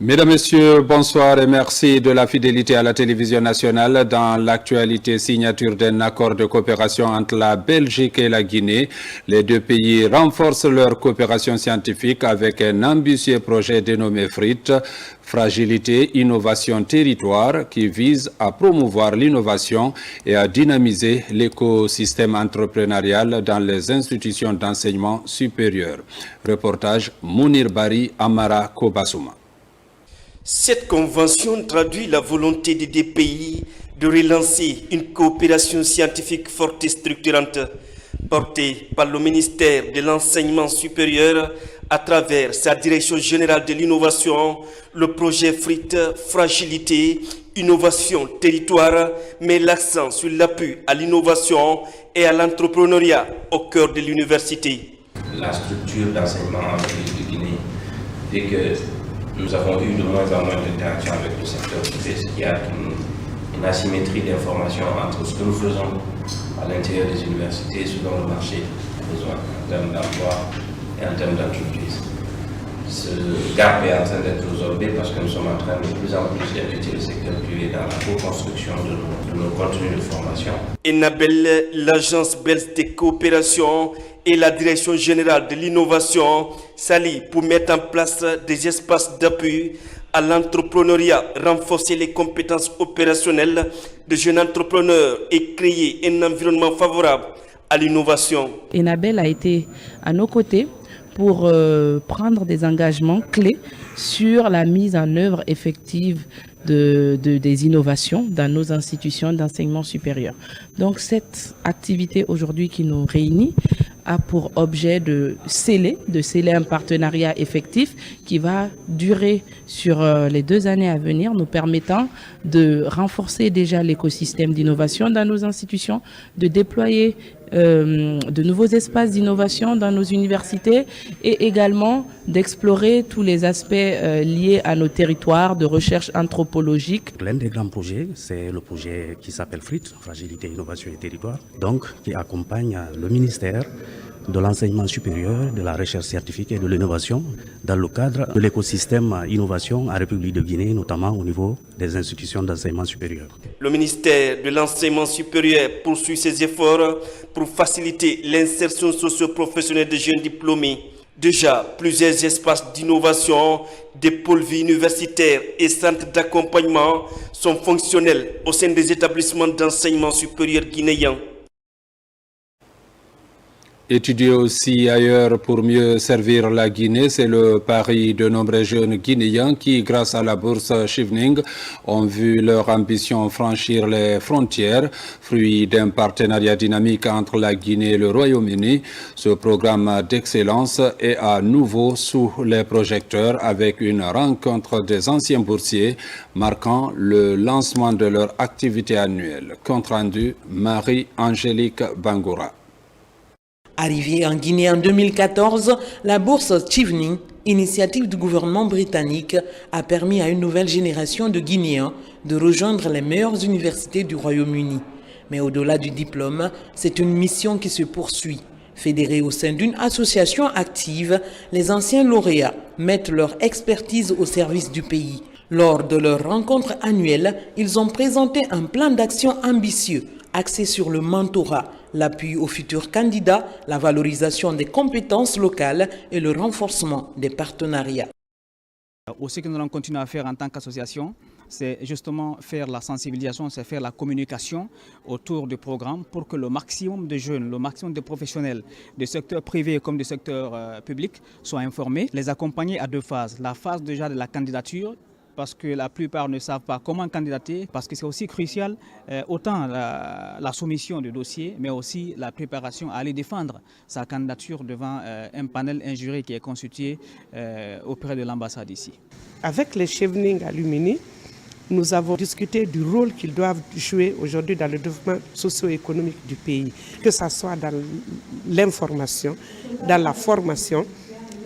Mesdames, Messieurs, bonsoir et merci de la fidélité à la télévision nationale. Dans l'actualité, signature d'un accord de coopération entre la Belgique et la Guinée. Les deux pays renforcent leur coopération scientifique avec un ambitieux projet dénommé FRIT, Fragilité, Innovation, Territoire, qui vise à promouvoir l'innovation et à dynamiser l'écosystème entrepreneurial dans les institutions d'enseignement supérieur. Reportage Mounir Bari, Amara Kobasuma. Cette convention traduit la volonté des deux pays de relancer une coopération scientifique forte et structurante, portée par le ministère de l'Enseignement supérieur à travers sa direction générale de l'innovation. Le projet FRIT, Fragilité, Innovation, Territoire, met l'accent sur l'appui à l'innovation et à l'entrepreneuriat au cœur de l'université. La structure d'enseignement en République de Guinée est que nous avons eu de moins en moins d'interactions avec le secteur privé, ce qui a une asymétrie d'information entre ce que nous faisons à l'intérieur des universités, selon le marché besoin en termes d'emploi et en termes d'entreprise. Ce gap est en train d'être résorbé parce que nous sommes en train de plus en plus d'inviter le secteur privé dans la co-construction de nos contenus de formation. Enabel, l'agence belge de coopération et la direction générale de l'innovation s'allient pour mettre en place des espaces d'appui à l'entrepreneuriat, renforcer les compétences opérationnelles de jeunes entrepreneurs et créer un environnement favorable à l'innovation. Enabel a été à nos côtés pour prendre des engagements clés sur la mise en œuvre effective des innovations dans nos institutions d'enseignement supérieur. Donc cette activité aujourd'hui qui nous réunit a pour objet de sceller un partenariat effectif qui va durer sur les 2 années à venir, nous permettant de renforcer déjà l'écosystème d'innovation dans nos institutions, de déployer de nouveaux espaces d'innovation dans nos universités et également d'explorer tous les aspects liés à nos territoires de recherche anthropologique. L'un des grands projets, c'est le projet qui s'appelle FRIT, Fragilité, Innovation et Territoire, donc qui accompagne le ministère de l'enseignement supérieur, de la recherche scientifique et de l'innovation dans le cadre de l'écosystème innovation en République de Guinée, notamment au niveau des institutions d'enseignement supérieur. Le ministère de l'enseignement supérieur poursuit ses efforts pour faciliter l'insertion socio-professionnelle des jeunes diplômés. Déjà, plusieurs espaces d'innovation, des pôles vie universitaires et centres d'accompagnement sont fonctionnels au sein des établissements d'enseignement supérieur guinéens. Étudier aussi ailleurs pour mieux servir la Guinée, c'est le pari de nombreux jeunes Guinéens qui, grâce à la bourse Chevening, ont vu leur ambition franchir les frontières, fruit d'un partenariat dynamique entre la Guinée et le Royaume-Uni. Ce programme d'excellence est à nouveau sous les projecteurs avec une rencontre des anciens boursiers marquant le lancement de leur activité annuelle. Compte rendu, Marie-Angélique Bangoura. Arrivée en Guinée en 2014, la bourse Chevening, initiative du gouvernement britannique, a permis à une nouvelle génération de Guinéens de rejoindre les meilleures universités du Royaume-Uni. Mais au-delà du diplôme, c'est une mission qui se poursuit. Fédérés au sein d'une association active, les anciens lauréats mettent leur expertise au service du pays. Lors de leur rencontre annuelle, ils ont présenté un plan d'action ambitieux axé sur le mentorat, l'appui aux futurs candidats, la valorisation des compétences locales et le renforcement des partenariats. Ce que nous allons continuer à faire en tant qu'association, c'est justement faire la sensibilisation, c'est faire la communication autour du programme pour que le maximum de jeunes, le maximum de professionnels du secteur privé comme du secteur public soient informés, les accompagner à 2 phases. La phase déjà de la candidature, parce que la plupart ne savent pas comment candidater, parce que c'est aussi crucial, autant la soumission du dossier, mais aussi la préparation à aller défendre sa candidature devant un panel, un jury qui est constitué auprès de l'ambassade ici. Avec les Chevening Alumni, nous avons discuté du rôle qu'ils doivent jouer aujourd'hui dans le développement socio-économique du pays, que ce soit dans l'information, dans la formation,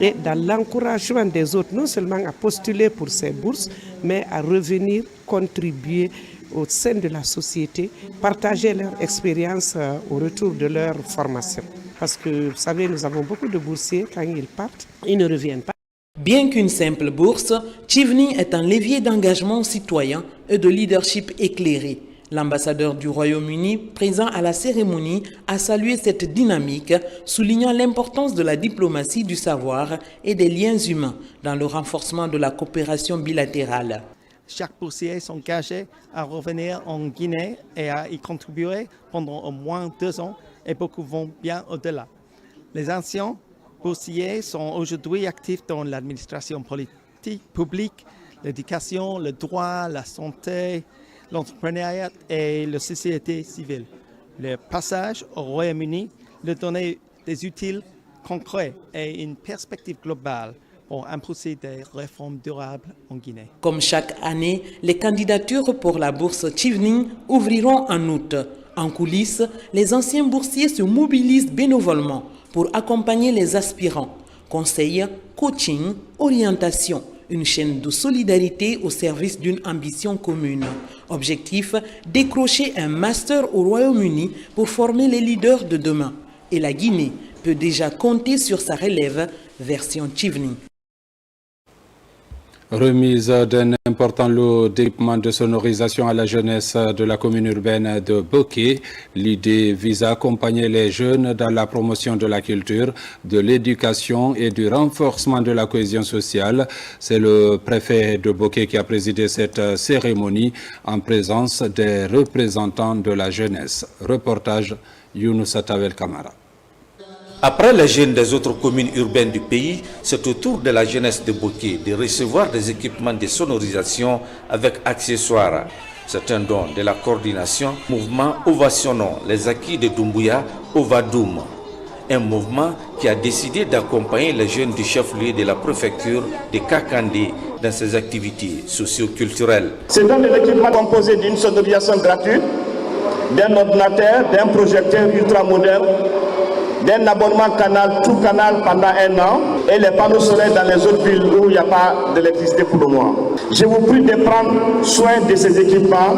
et dans l'encouragement des autres, non seulement à postuler pour ces bourses, mais à revenir contribuer au sein de la société, partager leur expérience au retour de leur formation. Parce que, vous savez, nous avons beaucoup de boursiers, quand ils partent, ils ne reviennent pas. Bien qu'une simple bourse, Chevening est un levier d'engagement citoyen et de leadership éclairé. L'ambassadeur du Royaume-Uni, présent à la cérémonie, a salué cette dynamique, soulignant l'importance de la diplomatie du savoir et des liens humains dans le renforcement de la coopération bilatérale. Chaque boursier s'engage à revenir en Guinée et à y contribuer pendant au moins 2 ans, et beaucoup vont bien au-delà. Les anciens boursiers sont aujourd'hui actifs dans l'administration politique, publique, l'éducation, le droit, la santé, l'entrepreneuriat et la société civile. Le passage au Royaume-Uni leur donnait des outils concrets et une perspective globale pour impulser des réformes durables en Guinée. Comme chaque année, les candidatures pour la bourse Chevening ouvriront en août. En coulisses, les anciens boursiers se mobilisent bénévolement pour accompagner les aspirants. Conseils, coaching, orientation, une chaîne de solidarité au service d'une ambition commune. Objectif, décrocher un master au Royaume-Uni pour former les leaders de demain. Et la Guinée peut déjà compter sur sa relève, version Chevening. Remise d'un important lot d'équipements de sonorisation à la jeunesse de la commune urbaine de Bokeh. L'idée vise à accompagner les jeunes dans la promotion de la culture, de l'éducation et du renforcement de la cohésion sociale. C'est le préfet de Bokeh qui a présidé cette cérémonie en présence des représentants de la jeunesse. Reportage Younoussa Tawel Kamara. Après les jeunes des autres communes urbaines du pays, c'est au tour de la jeunesse de Bokeh de recevoir des équipements de sonorisation avec accessoires. C'est un don de la coordination mouvement ovationnant les acquis de Doumbouya Ovadoum. Un mouvement qui a décidé d'accompagner les jeunes du chef-lieu de la préfecture de Kakandé dans ses activités socio-culturelles. C'est donc de l'équipement composé d'une sonorisation gratuite, d'un ordinateur, d'un projecteur ultra-moderne, d'un abonnement canal, tout canal pendant 1 an, et les panneaux solaires dans les autres villes où il n'y a pas d'électricité pour le moment. Je vous prie de prendre soin de ces équipements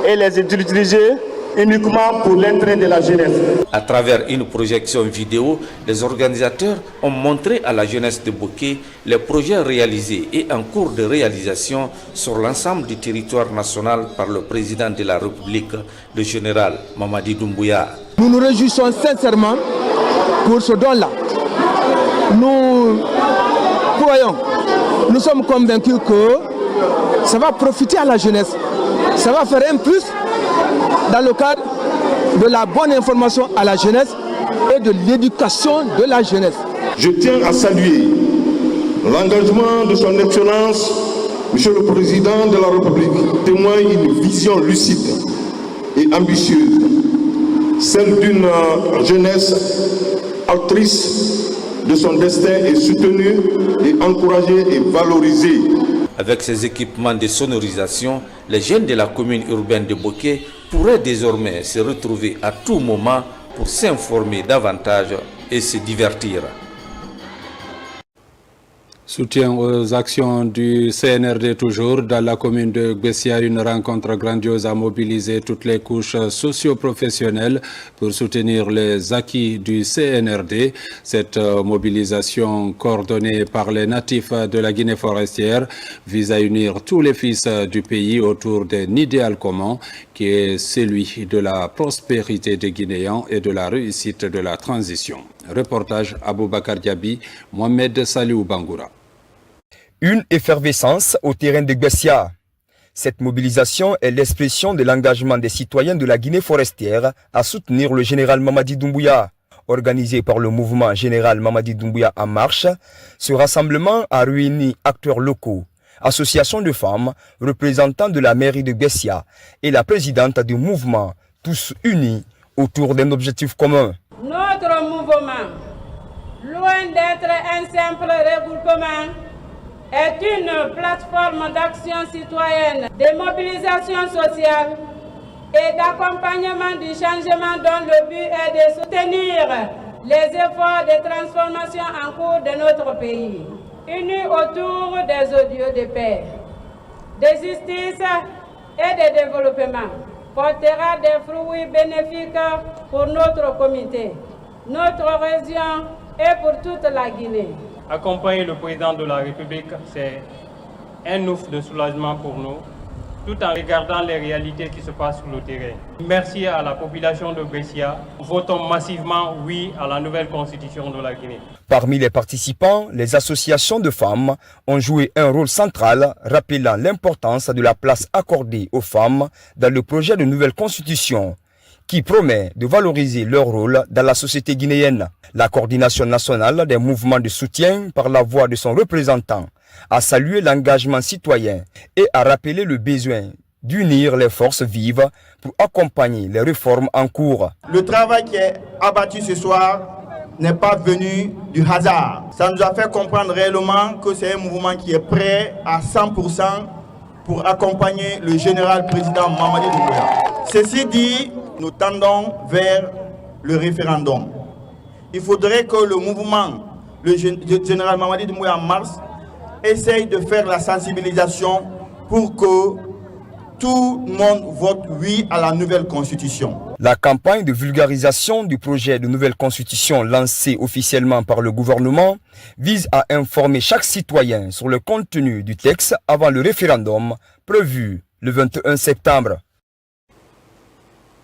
et les utiliser uniquement pour l'intérêt de la jeunesse. À travers une projection vidéo, les organisateurs ont montré à la jeunesse de Bokeh les projets réalisés et en cours de réalisation sur l'ensemble du territoire national par le président de la République, le général Mamadi Doumbouya. Nous nous réjouissons sincèrement pour ce don-là. Nous croyons, nous sommes convaincus que ça va profiter à la jeunesse. Ça va faire un plus dans le cadre de la bonne information à la jeunesse et de l'éducation de la jeunesse. Je tiens à saluer l'engagement de son Excellence, Monsieur le Président de la République, témoigne une vision lucide et ambitieuse, celle d'une jeunesse actrice de son destin et soutenue et encouragée et valorisée. Avec ces équipements de sonorisation, les jeunes de la commune urbaine de Bokeh pourraient désormais se retrouver à tout moment pour s'informer davantage et se divertir. Soutien aux actions du CNRD toujours. Dans la commune de Gbessia, une rencontre grandiose a mobilisé toutes les couches socio-professionnelles pour soutenir les acquis du CNRD. Cette mobilisation coordonnée par les natifs de la Guinée forestière vise à unir tous les fils du pays autour d'un idéal commun qui est celui de la prospérité des Guinéens et de la réussite de la transition. Reportage Aboubakar Diaby, Mohamed Saliou Bangoura. Une effervescence au terrain de Gbessia. Cette mobilisation est l'expression de l'engagement des citoyens de la Guinée forestière à soutenir le général Mamadi Doumbouya. Organisé par le mouvement général Mamadi Doumbouya en marche, ce rassemblement a réuni acteurs locaux, associations de femmes, représentants de la mairie de Gbessia et la présidente du mouvement, tous unis autour d'un objectif commun. Notre mouvement, loin d'être un simple regroupement, est une plateforme d'action citoyenne, de mobilisation sociale et d'accompagnement du changement dont le but est de soutenir les efforts de transformation en cours de notre pays, unis autour des odieux de paix, de justice et de développement, portera des fruits bénéfiques pour notre comité, notre région et pour toute la Guinée. accompagner le président de la République, c'est un ouf de soulagement pour nous, tout en regardant les réalités qui se passent sur le terrain. Merci à la population de Brescia. Votons massivement oui à la nouvelle constitution de la Guinée. Parmi les participants, les associations de femmes ont joué un rôle central, rappelant l'importance de la place accordée aux femmes dans le projet de nouvelle constitution, qui promet de valoriser leur rôle dans la société guinéenne. La coordination nationale des mouvements de soutien, par la voix de son représentant, a salué l'engagement citoyen et a rappelé le besoin d'unir les forces vives pour accompagner les réformes en cours. Le travail qui est abattu ce soir n'est pas venu du hasard. Ça nous a fait comprendre réellement que c'est un mouvement qui est prêt à 100% pour accompagner le général président Mamadi Doumbouya. Ceci dit, nous tendons vers le référendum. Il faudrait que le mouvement, le général Mamadi Doumbouya en mars, essaye de faire la sensibilisation pour que tout le monde vote oui à la nouvelle constitution. La campagne de vulgarisation du projet de nouvelle constitution lancée officiellement par le gouvernement vise à informer chaque citoyen sur le contenu du texte avant le référendum prévu le 21 septembre.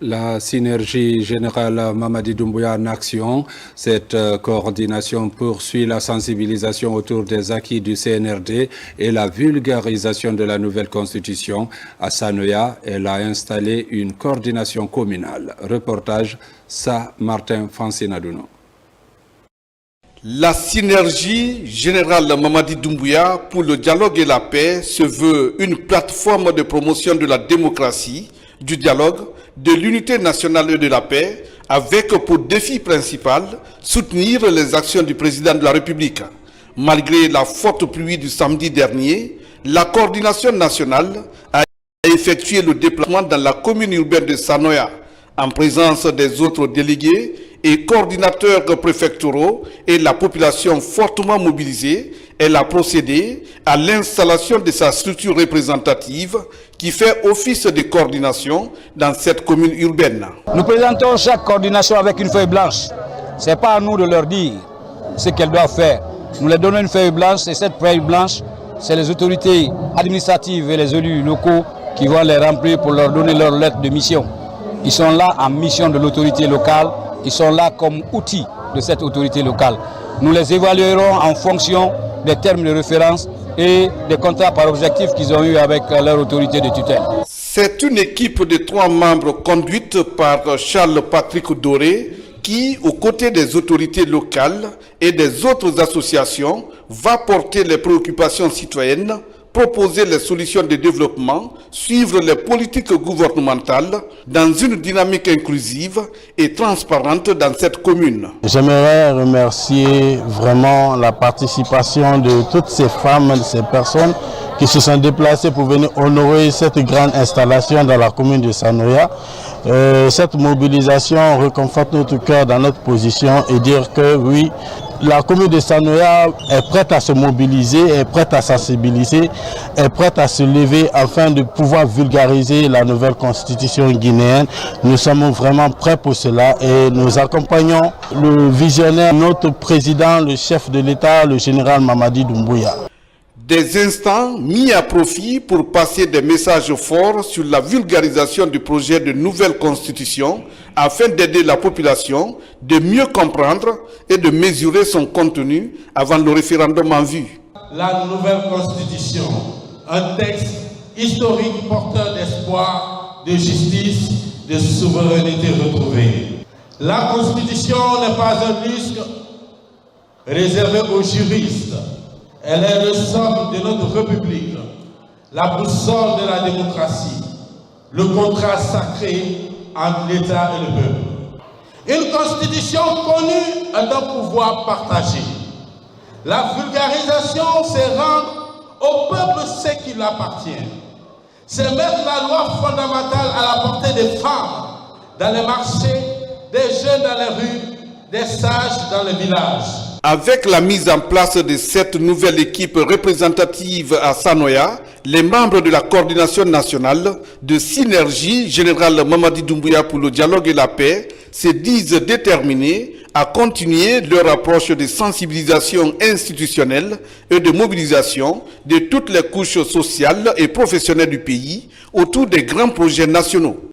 La synergie générale Mamadi Doumbouya en action, cette coordination poursuit la sensibilisation autour des acquis du CNRD et la vulgarisation de la nouvelle constitution. À Sanoya, elle a installé une coordination communale. Reportage Martin Fancinadouno. La synergie générale Mamadi Doumbouya pour le dialogue et la paix se veut une plateforme de promotion de la démocratie, du dialogue, de l'unité nationale et de la paix, avec pour défi principal soutenir les actions du président de la République. Malgré la forte pluie du samedi dernier, la coordination nationale a effectué le déplacement dans la commune urbaine de Sanoya, en présence des autres délégués et coordinateurs préfectoraux et la population fortement mobilisée. Elle a procédé à l'installation de sa structure représentative qui fait office de coordination dans cette commune urbaine. Nous présentons chaque coordination avec une feuille blanche. Ce n'est pas à nous de leur dire ce qu'elles doivent faire. Nous leur donnons une feuille blanche et cette feuille blanche, c'est les autorités administratives et les élus locaux qui vont les remplir pour leur donner leur lettre de mission. Ils sont là en mission de l'autorité locale, ils sont là comme outil de cette autorité locale. Nous les évaluerons en fonction des termes de référence et des contrats par objectif qu'ils ont eu avec leur autorité de tutelle. C'est une équipe de 3 membres conduite par Charles Patrick Doré qui, aux côtés des autorités locales et des autres associations, va porter les préoccupations citoyennes, proposer les solutions de développement, suivre les politiques gouvernementales dans une dynamique inclusive et transparente dans cette commune. J'aimerais remercier vraiment la participation de toutes ces femmes, de ces personnes qui se sont déplacées pour venir honorer cette grande installation dans la commune de Sanoya. Cette mobilisation reconforte notre cœur dans notre position et dire que oui, la commune de Sanoya est prête à se mobiliser, est prête à sensibiliser, est prête à se lever afin de pouvoir vulgariser la nouvelle constitution guinéenne. Nous sommes vraiment prêts pour cela et nous accompagnons le visionnaire, notre président, le chef de l'État, le général Mamadi Doumbouya. Des instants mis à profit pour passer des messages forts sur la vulgarisation du projet de nouvelle constitution afin d'aider la population de mieux comprendre et de mesurer son contenu avant le référendum en vue. La nouvelle constitution, un texte historique porteur d'espoir, de justice, de souveraineté retrouvée. La constitution n'est pas un disque réservé aux juristes. Elle est le socle de notre République, la boussole de la démocratie, le contrat sacré entre l'État et le peuple. Une constitution connue d'un pouvoir partagé. La vulgarisation, c'est rendre au peuple ce qui lui appartient. C'est mettre la loi fondamentale à la portée des femmes, dans les marchés, des jeunes dans les rues, des sages dans les villages. Avec la mise en place de cette nouvelle équipe représentative à Sanoya, les membres de la coordination nationale de synergie générale Mamadi Doumbouya pour le dialogue et la paix se disent déterminés à continuer leur approche de sensibilisation institutionnelle et de mobilisation de toutes les couches sociales et professionnelles du pays autour des grands projets nationaux.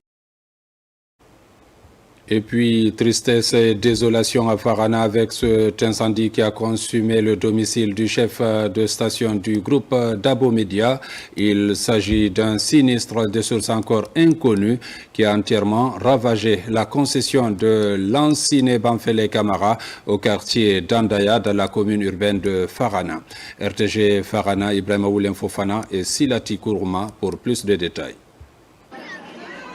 Et puis, tristesse et désolation à Farana avec cet incendie qui a consumé le domicile du chef de station du groupe Dabo Media. Il s'agit d'un sinistre de source encore inconnue qui a entièrement ravagé la concession de Lansine Banfele Camara au quartier d'Andaya dans la commune urbaine de Farana. RTG Farana, Ibrahima Oulem Fofana et Silati Kourouma pour plus de détails.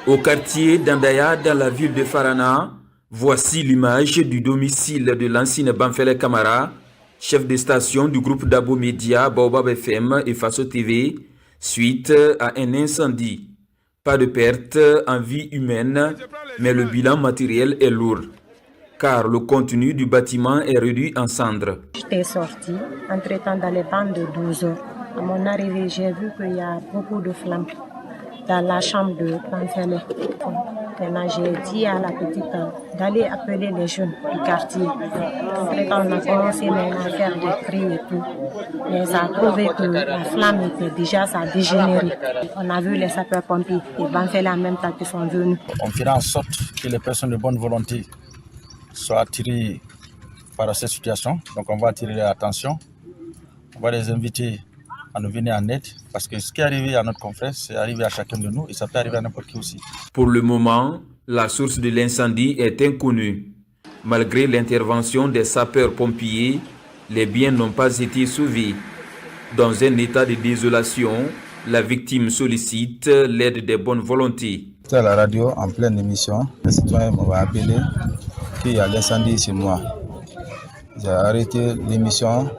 Au quartier d'Andaya, dans la ville de Farana, voici l'image du domicile de l'ancien Banfele Camara, chef de station du groupe Dabo Media, Baobab FM et Faso TV, suite à un incendie. Pas de perte en vie humaine, mais le bilan matériel est lourd, car le contenu du bâtiment est réduit en cendres. J'étais sorti, entre-temps dans les bandes de 12 heures. À mon arrivée, j'ai vu qu'il y a beaucoup de flammes dans la chambre de Banfele. Maintenant, j'ai dit à la petite d'aller appeler les jeunes du quartier. Entre-temps, on a commencé à faire des cris et tout. Mais ça a prouvé que la flamme était déjà, ça a dégénéré. On a vu les sapeurs-pompiers et Banfele en même temps qui sont venus. On fera en sorte que les personnes de bonne volonté soient attirées par cette situation. Donc on va attirer l'attention. On va les inviter à nous venir en aide, parce que ce qui est arrivé à notre confrère, c'est arrivé à chacun de nous et ça peut arriver à n'importe qui aussi. Pour le moment, la source de l'incendie est inconnue. Malgré l'intervention des sapeurs-pompiers, les biens n'ont pas été sauvés. Dans un état de désolation, la victime sollicite l'aide des bonnes volontés. J'étais à la radio en pleine émission. Les citoyens m'ont appelé qu'il y a l'incendie chez moi. J'ai arrêté l'émission.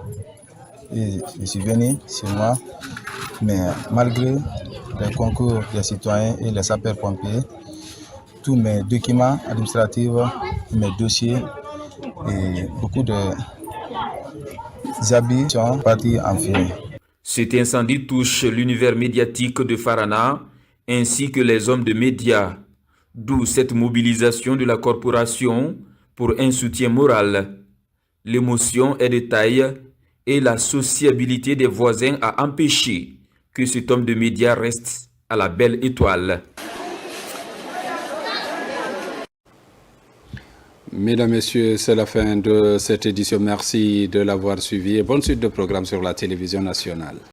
Et je suis venu chez moi, mais malgré le concours des citoyens et les sapeurs-pompiers, tous mes documents administratifs, mes dossiers et beaucoup de habits sont partis en fumée. Cet incendie touche l'univers médiatique de Farana ainsi que les hommes de médias, d'où cette mobilisation de la corporation pour un soutien moral. L'émotion est de taille et la sociabilité des voisins a empêché que cet homme de médias reste à la belle étoile. Mesdames, Messieurs, c'est la fin de cette édition. Merci de l'avoir suivi et bonne suite de programme sur la télévision nationale.